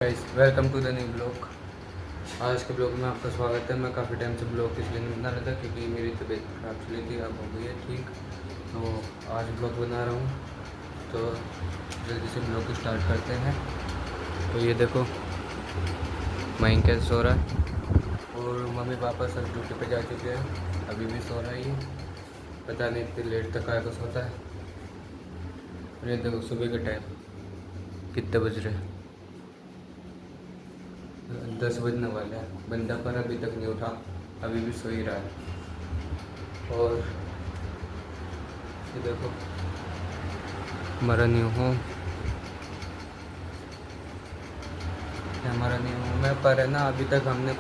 Guys welcome to the new blog. आज के blog में आपका स्वागत है। मैं काफ़ी टाइम से ब्लॉग इसलिए नहीं बना रहा था क्योंकि मेरी तबीयत खराब चली थी, अब हो गई है ठीक। तो आज ब्लॉग बना रहा हूँ, तो जल्दी से ब्लॉग को स्टार्ट करते हैं। तो ये देखो मयंक कैसे सो रहा है और मम्मी पापा सब ड्यूटी पे जा चुके हैं, अभी भी सो रहा है ये। पता नहीं इतनी लेट तक आएगा सोता है। और ये देखो सुबह का टाइम कितने बज रहे हैं, 10 बजने वाले हैं। बंदा पर अभी तक नहीं उठा, अभी भी सो ही रहा है। और ये देखो हमारा न्यू होम, हमारा न्यू होम है। पर है ना अभी तक हमने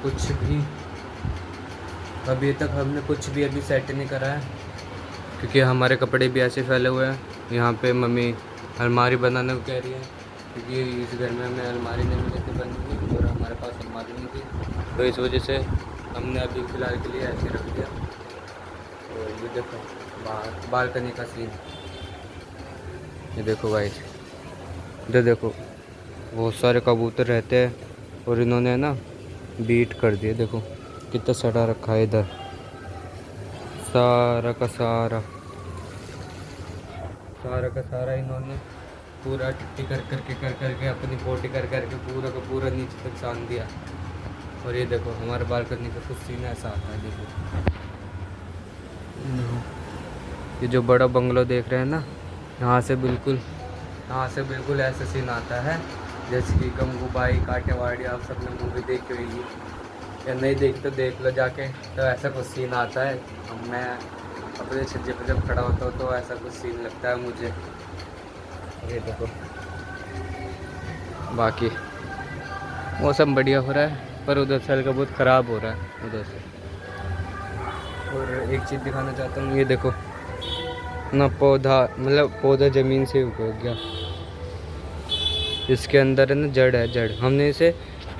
कुछ भी अभी सेट नहीं करा है क्योंकि हमारे कपड़े भी ऐसे फैले हुए हैं। यहाँ पे मम्मी अलमारी बनाने को कह रही है क्योंकि इस घर में हमें अलमारी नहीं मिली थी बनने की और हमारे पास अलमारी नहीं थी, तो इस वजह से हमने अभी फ़िलहाल के लिए ऐसे रख दिया। और ये देखो बाहर बालकनी का सीन, ये देखो गाइस, इधर देखो बहुत सारे कबूतर रहते हैं और इन्होंने ना बीट कर दिए। देखो कितना सड़ा रखा है इधर, सारा का सारा इन्होंने पूरा टिट्टी कर करके अपनी पोटी कर करके पूरा का पूरा नीचे तक सान दिया। और ये देखो हमारे बालकनी का कुछ सीन ऐसा आता है। देखो ये जो बड़ा बंगलो देख रहे हैं ना, यहाँ से बिल्कुल ऐसा सीन आता है जैसे कि गंगूबाई काटेवाड़ी, आप सब ने मूवी देखी होगी या नहीं देखी तो देख लो जाके। तो ऐसा कुछ सीन आता है, मैं अपने छज्जे पर जब खड़ा होता हूँ तो ऐसा कुछ सीन लगता है मुझे। ये देखो बाकी मौसम बढ़िया हो रहा है पर उधर से हल्का बहुत ख़राब हो रहा है उधर से। और एक चीज़ दिखाना चाहता हूँ, ये देखो ना पौधा ज़मीन से उग गया, इसके अंदर है ना जड़। हमने इसे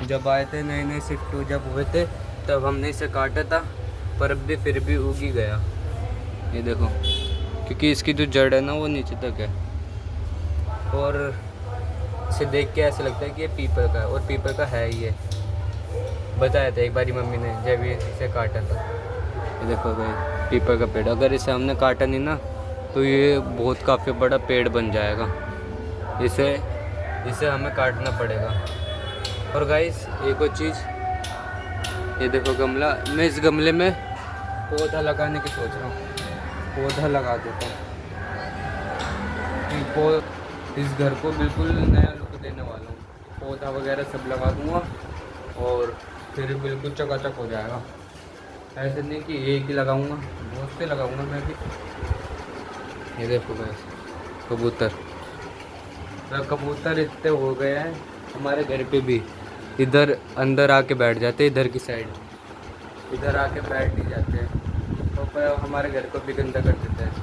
जब आए थे नए शिफ्ट जब हुए थे तब हमने इसे काटा था, पर अब भी फिर भी उग ही गया। ये देखो क्योंकि इसकी जो जड़ है ना वो नीचे तक है और इसे देख के ऐसा लगता है कि ये पीपल का है, और पीपल का है ही। ये बताया था एक बारी मम्मी ने जब ये इसे काटा था। ये देखो भाई पीपल का पेड़, अगर इसे हमने काटा नहीं ना तो ये बहुत काफ़ी बड़ा पेड़ बन जाएगा। इसे हमें काटना पड़ेगा। और गाइस एक और चीज़, ये देखो गमला, मैं इस गमले में पौधा लगाने की सोच रहा हूँ, पौधा लगा देता हूँ। इस घर को बिल्कुल नया लुक देने वाला हूँ, पौधा वगैरह सब लगा दूँगा और फिर बिल्कुल चकाचक हो जाएगा। ऐसे नहीं कि एक ही लगाऊंगा, बहुत से लगाऊंगा मैं भी। ये देखो गाइस कबूतर इतने हो गए हैं हमारे घर पे भी, इधर अंदर आके बैठ जाते हैं, इधर की साइड इधर आके बैठ नहीं जाते हैं, तो पर हमारे घर को भी गंदा कर देते हैं।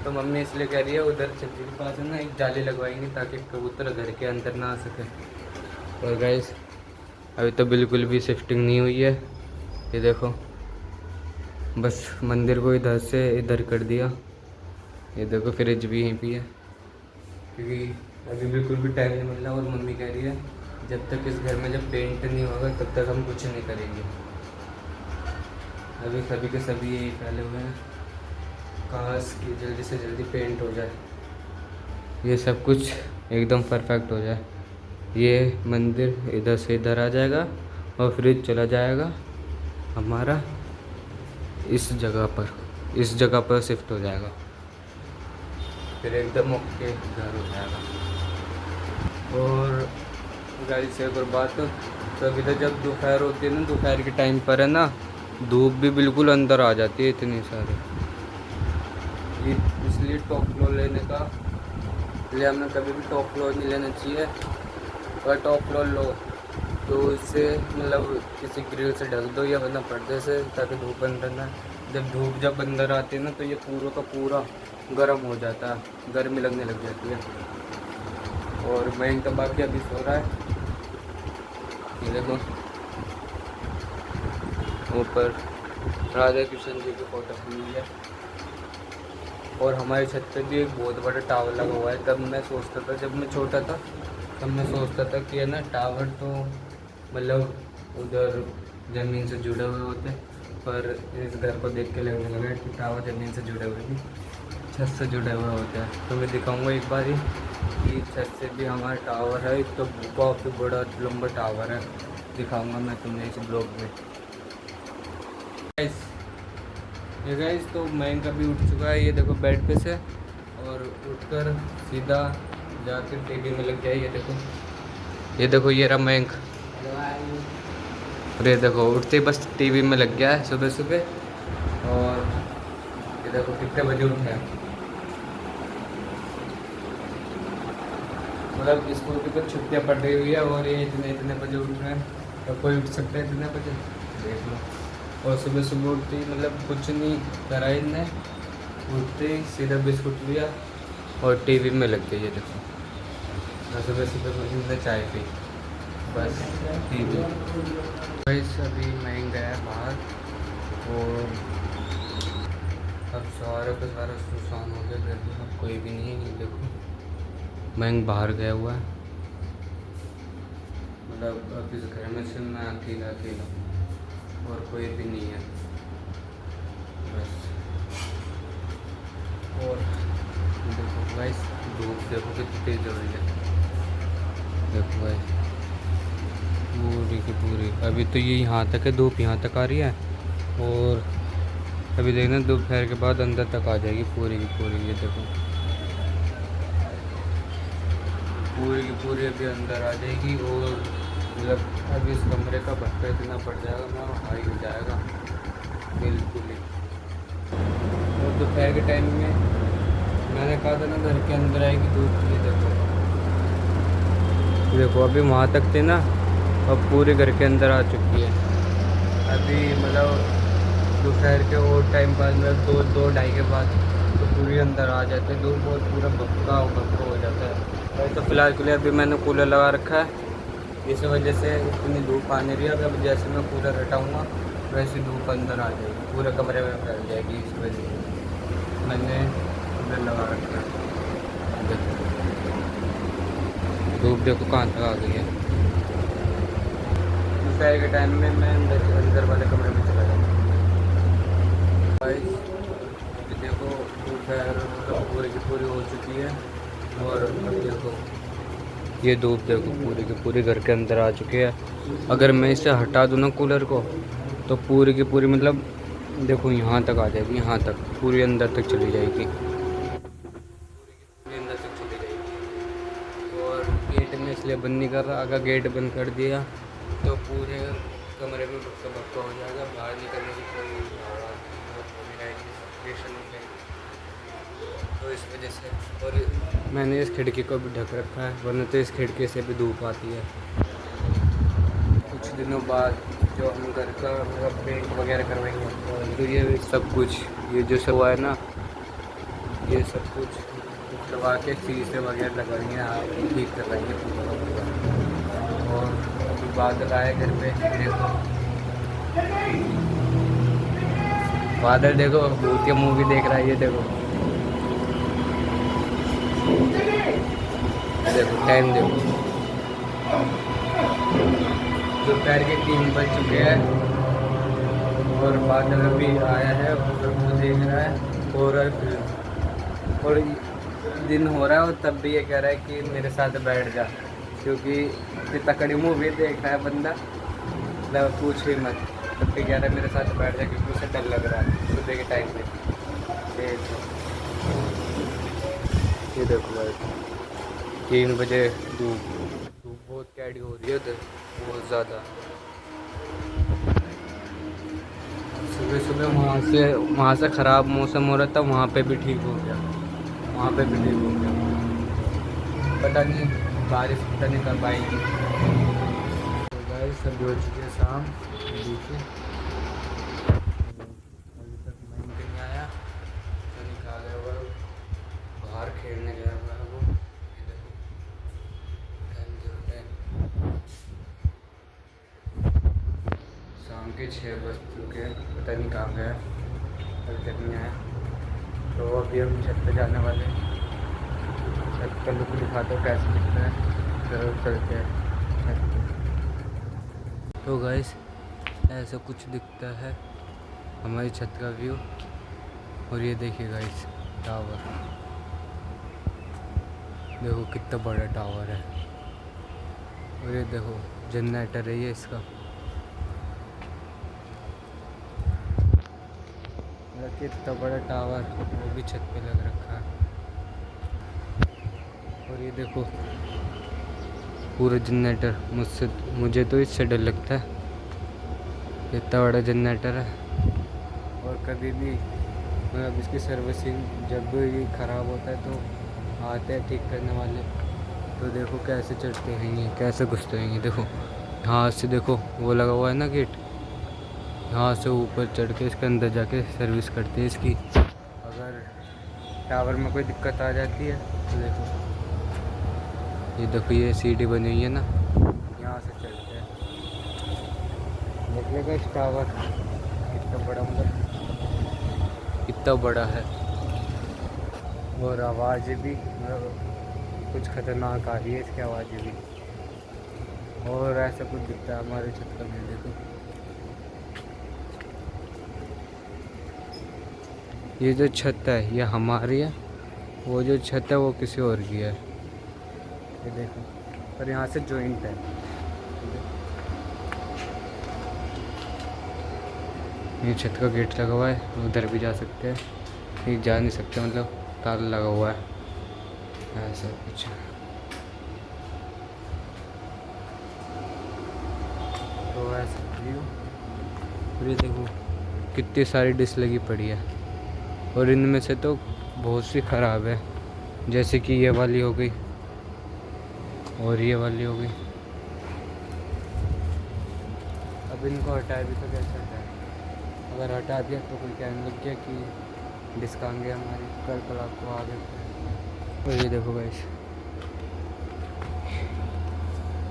तो मम्मी इसलिए कह रही है उधर छज्जे के पास है ना एक जाली लगवाएंगे ताकि कबूतर घर के अंदर ना आ सके। और गाइस अभी तो बिल्कुल भी शिफ्टिंग नहीं हुई है। ये देखो बस मंदिर को इधर से इधर कर दिया। ये देखो फ्रिज भी यहीं पे है क्योंकि अभी बिल्कुल भी टाइम नहीं मिल रहा, और मम्मी कह रही है जब तक इस घर में जब पेंट नहीं होगा तब तक हम कुछ नहीं करेंगे। अभी सभी के सभी यही फैले हुए हैं, काश कि जल्दी से जल्दी पेंट हो जाए, ये सब कुछ एकदम परफेक्ट हो जाए। ये मंदिर इधर से इधर आ जाएगा और फ्रिज चला जाएगा हमारा इस जगह पर शिफ्ट हो जाएगा, फिर एकदम ओके घर हो जाएगा। और गाड़ी से एक और बात, तो अभी तक जब दोपहर होती है ना, दोपहर के टाइम पर है ना धूप भी बिल्कुल अंदर आ जाती है इतनी सारी। इसलिए टॉप फ्लोर लेने का, इसलिए हमें कभी भी टॉप फ्लोर नहीं लेना चाहिए। अगर टॉप फ्लोर लो तो इससे मतलब किसी ग्रिल से ढक दो या वरना पर्दे से, ताकि धूप अंदर ना, जब अंदर आती है ना तो ये पूरा का पूरा गर्म हो जाता है, गर्मी लगने लग जाती है। और मैं तो बाकी अभी सो रहा है। ये देखो ऊपर राधा कृष्ण जी की फोटो हुई है, और हमारी छत पे भी एक बहुत बड़ा टावर लगा हुआ है। तब मैं सोचता था जब मैं छोटा था तब मैं सोचता था कि है ना टावर तो मतलब उधर ज़मीन से जुड़े हुए होते, पर इस घर को देख के लगने लगा कि टावर ज़मीन से जुड़े हुए नहीं, छत से जुड़े हुए होते हैं। तो मैं दिखाऊंगा एक बार ही कि छत से भी हमारा टावर है, तो काफ़ी बड़ा लंबा टावर है, दिखाऊंगा मैं तुम्हें इस ब्लॉग में। गाइस, ये गाइस तो मैं कभी उठ चुका है, ये देखो बेड पे से, और उठकर सीधा जाकर टीवी में लग गया। ये देखो ये रहा मयंक, और ये देखो उठते ही बस टीवी में लग गया है सुबह सुबह। और ये देखो कितने बजे उठे हैं, मतलब स्कूल की तो छुट्टियाँ पड़ रही हुई है और ये इतने इतने बजे उठ रहे हैं। तो कोई उठ सकता है इतने बजे, देख लो। और सुबह सुबह उठते ही मतलब कुछ नहीं करा इनने, उठते ही सीधा बिस्कुट लिया और टीवी में लग गई। ये देखो, और सुबह सुबह कुछ इनने चाय पी, बस टीवी। बस अभी मैं गया बाहर, और अब सारे का सारा सुनसान हो गया घर में, अब कोई भी नहीं है। ये देखो मैं बाहर गया हुआ है, मतलब अब इस घर में सिर्फ मैं अकेला अकेला हूँ और कोई भी नहीं है बस। और देखो भाई धूप देखो कितनी तेज हो रही है, देखो भाई पूरी की पूरी। अभी तो ये यहाँ तक है, धूप यहाँ तक आ रही है, और अभी देखना दोपहर के बाद अंदर तक आ जाएगी पूरी की पूरी। ये देखो पूरी की पूरी अभी अंदर आ जाएगी, और मतलब अभी इस कमरे का भट्टा इतना पड़ जाएगा ना, हाई हो जाएगा बिल्कुल ही। और दोपहर के टाइम में मैंने कहा था ना घर के अंदर आएगी धूप, ये देखो देखो अभी वहाँ तक थी ना, अब पूरे घर के अंदर आ चुकी है। अभी मतलब दोपहर के और टाइम बाद मतलब दो ढाई के बाद तो पूरी अंदर आ जाते हैं धूप, और पूरा भपका हो जाता है। तो फिलहाल के लिए अभी मैंने कूलर लगा रखा है, इस वजह से इतनी धूप आने रही है। अब जैसे मैं कूलर हटाऊँगा वैसे धूप अंदर आ जाएगी, पूरे कमरे में फैल जाएगी, इस वजह से मैंने कूलर लगा रखा है। देखो धूप देखो कहाँ तक आ गई है। दोपहर के टाइम में मैं अंदर वाले कमरे में चला जाऊँगा। देखो दोपहर मतलब पूरी की पूरी हो चुकी है, और अब देखो ये धूप देखो पूरी की पूरी घर के अंदर आ चुकी है। अगर मैं इसे हटा दूँ ना कूलर को, तो पूरी की पूरी मतलब देखो यहाँ तक आ जाएगी, यहाँ तक पूरी अंदर तक चली जाएगी, पूरी अंदर तक चली जाएगी। और गेट में इसलिए बंद नहीं कर रहा, अगर गेट बंद कर दिया तो पूरे कमरे में भक्का भक्का हो जाएगा, बाहर निकलने की कोई तो इस वजह से। और मैंने इस खिड़की को भी ढक रखा है, वरना तो इस खिड़की से भी धूप आती है। कुछ दिनों बाद जो हम घर का मतलब पेंट वगैरह करवाएंगे, तो ये सब कुछ ये जो सब हुआ है ना, ये सब कुछ करवा के शीशे वगैरह लगाएंगे, ठीक करवाएंगे पूरा। और अभी बादल आए घर पे, देखो बादल देखो, भूतिया मूवी देख रहा है। ये देखो देखो टाइम देखो, दोपहर के 3 बज चुके हैं, और बादल अभी आया है और वो देख रहा है, और दिन हो रहा है, और तब भी ये कह रहा है कि मेरे साथ बैठ जा, क्योंकि इतनी तकड़ी मूवी देख रहा है बंदा, मतलब पूछ ही मत। तब भी कह रहा है मेरे साथ बैठ जा, क्योंकि उसे डर लग रहा है सुबह के टाइम में। ये देखो भाई 3 बजे धूप बहुत कैडी हो रही है उधर, बहुत ज़्यादा। सुबह सुबह वहाँ से ख़राब मौसम हो रहा था, वहाँ पे भी ठीक हो गया, वहाँ पे भी ठीक हो गया। पता नहीं बारिश पता नहीं कब आएगी। तो गाइस सब हो चुकी है शाम, देखिए अभी तक मैं नहीं आया, तो निकाल गया हुआ बाहर खेलने गया हुआ है वो। शाम के 6 बज चुके हैं, पता नहीं कहाँ गया, अभी तक नहीं आया। तो अभी हम छत पे जाने वाले हैं, छत का लुक दिखाते हो कैसे दिखता है। चलो चलते हैं। तो गाइस ऐसा कुछ दिखता है हमारी छत का व्यू। और ये देखिए गाइस टावर, देखो कितना बड़ा टावर है। और ये देखो जनरेटर है ये इसका, कितना बड़ा टावर, वो भी छत पे लग रखा है। और ये देखो पूरा जनरेटर, मुझे तो इससे डर लगता है, इतना बड़ा जनरेटर है। और कभी भी मतलब इसकी सर्विसिंग जब भी ख़राब होता है तो आते हैं ठीक करने वाले। तो देखो कैसे चढ़ते हैं ये, कैसे घुसते हैं ये, देखो यहाँ से देखो वो लगा हुआ है ना गेट, यहाँ से ऊपर चढ़ के इसके अंदर जाके सर्विस करते हैं इसकी। अगर टावर में कोई दिक्कत आ जाती है तो देखो ये सीढ़ी बनी हुई है ना, यहाँ से चढ़ते हैं। देखिएगा इस टावर कितना बड़ा, मतलब कितना बड़ा है। और आवाज़ें भी मतलब कुछ ख़तरनाक आ रही है इसकी आवाज़ें भी। और ऐसा कुछ दिखता है हमारे छत का भी, देखो ये जो छत है ये हमारी है, वो जो छत है वो किसी और की है, ये देखो। पर यहाँ से जॉइंट है, ये छत का गेट लगा हुआ है, उधर भी जा सकते हैं, ये जा नहीं सकते, मतलब ताला लगा हुआ है, ऐसा कुछ। तो ऐसा व्यू। और ये देखो कितनी सारी डिश लगी पड़ी है, और इनमें से तो बहुत सी ख़राब है, जैसे कि ये वाली हो गई और ये वाली हो गई। अब इनको हटाए भी तो कैसे हटाए, अगर हटा दिया तो कोई कहने लग गया कि डिस्काउंट गया हमारी, कल आपको आ गए। और ये देखो गाइस,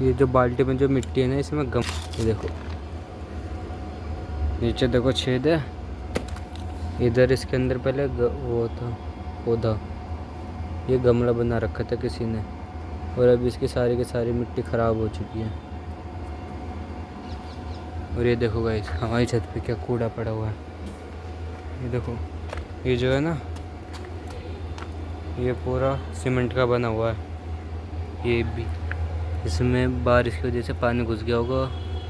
ये जो बाल्टी में जो मिट्टी है ना इसमें गम, ये देखो नीचे देखो छेद है इधर, इसके अंदर पहले वो था पौधा, ये गमला बना रखा था किसी ने, और अब इसकी सारी की सारी मिट्टी ख़राब हो चुकी है। और ये देखो गाइस हमारी छत पे क्या कूड़ा पड़ा हुआ है, ये देखो ये जो है ना ये पूरा सीमेंट का बना हुआ है, ये भी इसमें बारिश की वजह से पानी घुस गया होगा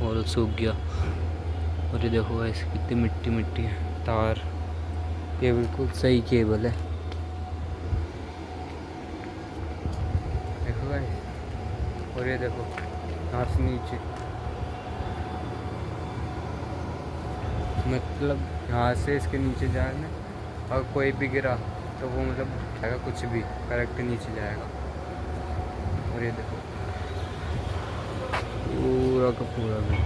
और सूख गया। और ये देखो गाइस कितनी मिट्टी मिट्टी है, तार, ये बिल्कुल सही केबल है, देखो गाइस। और ये देखो यहाँ से नीचे, मतलब यहाँ से इसके नीचे जाना, और कोई भी गिरा तो वो मतलब जाएगा कुछ भी करेक्ट नीचे जाएगा। और ये देखो पूरा का पूरा भी,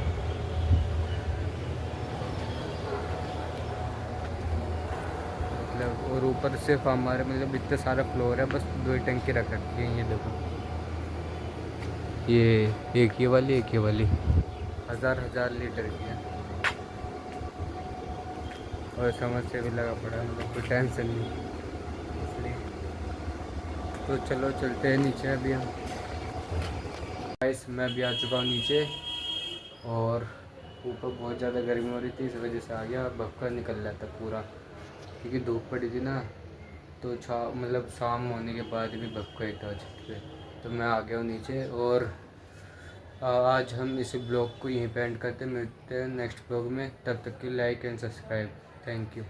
मतलब और ऊपर सिर्फ हमारे मतलब इतने सारा फ्लोर है, बस 2 ही टंकी रख रखी है। ये देखो ये एक ये वाली 1000 लीटर की है, और समझ से भी लगा पड़ा, मतलब कोई टेंशन नहीं इसलिए। तो चलो चलते हैं नीचे अभी हम। गाइस मैं भी आ चुका हूँ नीचे, और ऊपर बहुत ज़्यादा गर्मी हो रही थी, इस वजह से आ गया, भपका निकल रहा था पूरा, क्योंकि धूप पड़ी थी ना, तो मतलब शाम होने के बाद भी भपका ही था छत पे। तो मैं आ गया हूँ नीचे, और आज हम इस ब्लॉग को यहीं पे एंड करते, मिलते हैं नेक्स्ट ब्लॉग में, तब तक के like and subscribe, thank you.